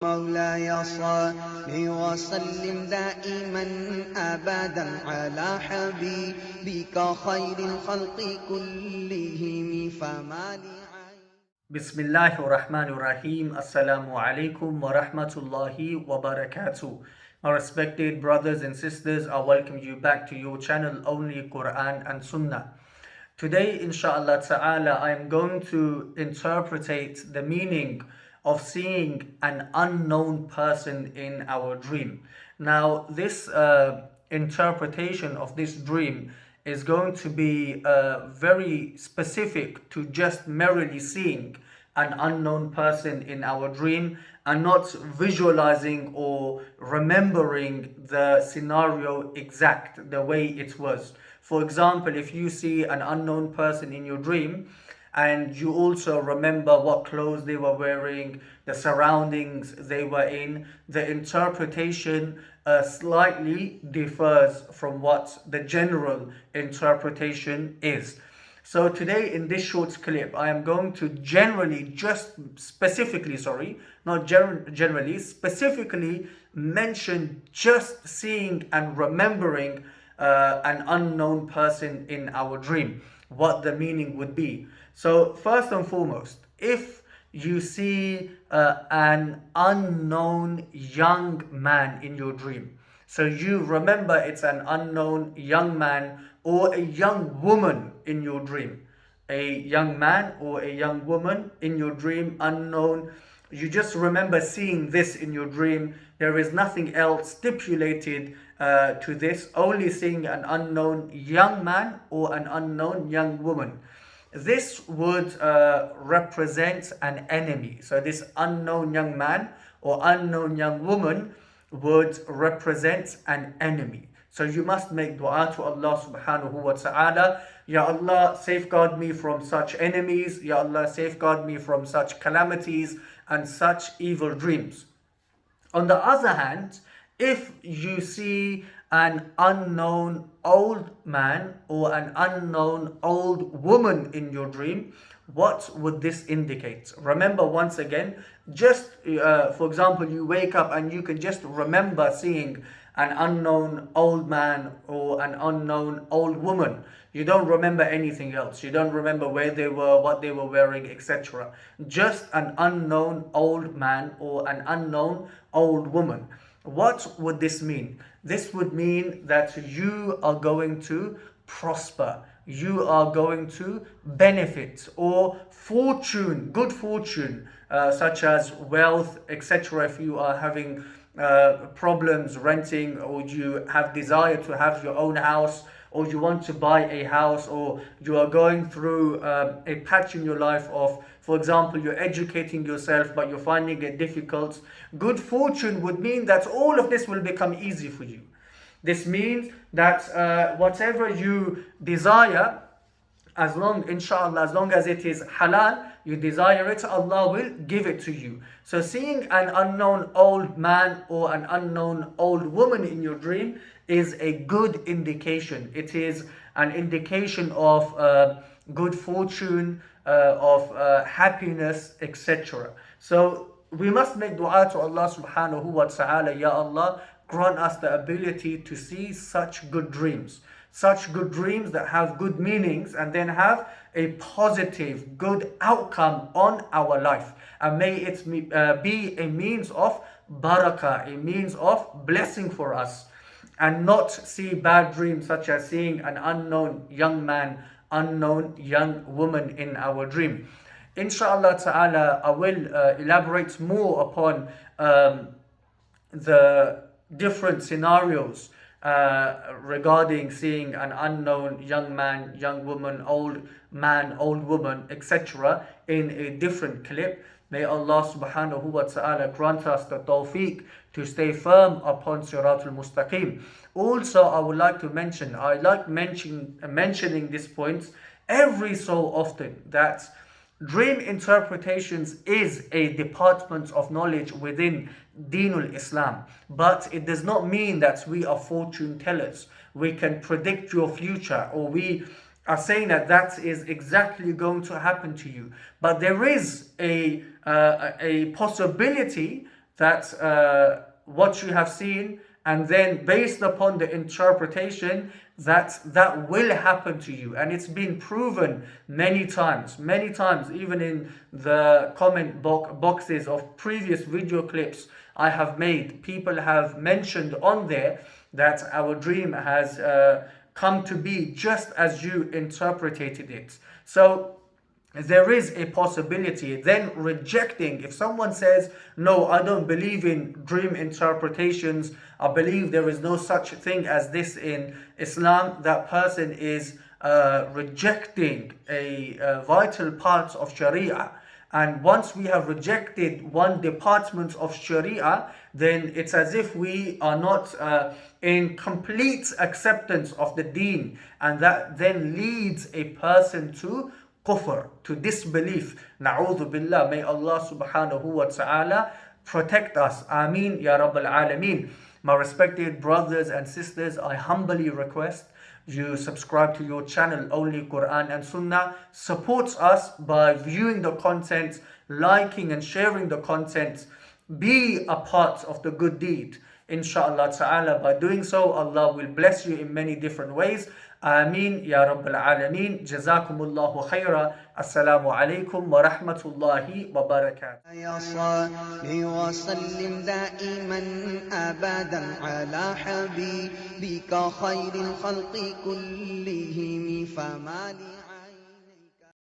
مولاي صل وسلم دائما أبدا على حبيبك خير الخلق كلهم فما لي Bismillahir Rahmanir Rahim. Assalamu alaikum wa rahmatullahi wa barakatuh. My respected brothers and sisters, I welcome you back to your channel, Only Quran and Sunnah. Today, inshallah ta'ala, I am going to interpretate the meaning of seeing an unknown person in our dream. Now, this interpretation of this dream is going to be very specific to just merely seeing an unknown person in our dream and not visualizing or remembering the scenario exact the way it was. For example, if you see an unknown person in your dream and you also remember what clothes they were wearing, the surroundings they were in, the interpretation slightly differs from what the general interpretation is. So today in this short clip, I am going to specifically mention just seeing and remembering an unknown person in our dream, what the meaning would be. So first and foremost, if you see an unknown young man in your dream, so you remember it's an unknown young man or a young woman in your dream. A young man or a young woman in your dream, unknown. You just remember seeing this in your dream. There is nothing else stipulated to this, only seeing an unknown young man or an unknown young woman. This would represent an enemy. So this unknown young man or unknown young woman would represent an enemy. So you must make dua to Allah subhanahu wa ta'ala. Ya Allah, safeguard me from such enemies. Ya Allah, safeguard me from such calamities and such evil dreams. On the other hand, if you see an unknown old man or an unknown old woman in your dream, what would this indicate? Remember once again, just for example, you wake up and you can just remember seeing an unknown old man or an unknown old woman. You don't remember anything else. You don't remember where they were, what they were wearing, etc. Just an unknown old man or an unknown old woman. What would this mean? This would mean that you are going to prosper. You are going to benefit or fortune, good fortune, such as wealth, etc. If you are having problems renting, or you have desire to have your own house, or you want to buy a house, or you are going through a patch in your life of, for example, you're educating yourself but you're finding it difficult, good fortune would mean that all of this will become easy for you. This means that whatever you desire, as long, inshallah, as long as it is halal, you desire it, Allah will give it to you. So seeing an unknown old man or an unknown old woman in your dream is a good indication. It is an indication of good fortune, of happiness, etc. So we must make dua to Allah subhanahu wa ta'ala. Ya Allah, grant us the ability to see such good dreams that have good meanings and then have a positive, good outcome on our life. And may it be a means of barakah, a means of blessing for us, and not see bad dreams such as seeing an unknown young man, unknown young woman in our dream. Inshallah ta'ala, I will elaborate more upon the different scenarios regarding seeing an unknown young man, young woman, old man, old woman, etc. in a different clip. May Allah subhanahu wa ta'ala grant us the tawfiq to stay firm upon Siratul Mustaqim. Also, I would like to mention, I like mentioning this point every so often, that dream interpretations is a department of knowledge within Deenul Islam, but it does not mean that we are fortune tellers. We can predict your future, or we are saying that that is exactly going to happen to you. But there is a possibility that what you have seen, and then based upon the interpretation that will happen to you. And it's been proven many times, even in the comment boxes of previous video clips I have made. People have mentioned on there that our dream has come to be just as you interpreted it. So there is a possibility. Then rejecting, if someone says, no, I don't believe in dream interpretations, I believe there is no such thing as this in Islam, that person is rejecting a vital part of Sharia. And once we have rejected one department of Sharia, then it's as if we are not in complete acceptance of the deen, and that then leads a person to kufr, to disbelief. Na'udhu billah. May Allah subhanahu wa ta'ala protect us. Ameen ya Rabbal Alameen. My respected brothers and sisters, I humbly request you subscribe to your channel Only Quran and Sunnah. Support us by viewing the content, liking and sharing the content. Be a part of the good deed. Inshallah ta'ala, by doing so, Allah will bless you in many different ways. Ameen ya Rabbil Alameen. Jazakumullahu khaira. Assalamu alaikum wa rahmatullahi wa barakatuh. يا صلي وسلم دائما أبدا على حبيبك خير الخلق كلهم فما لي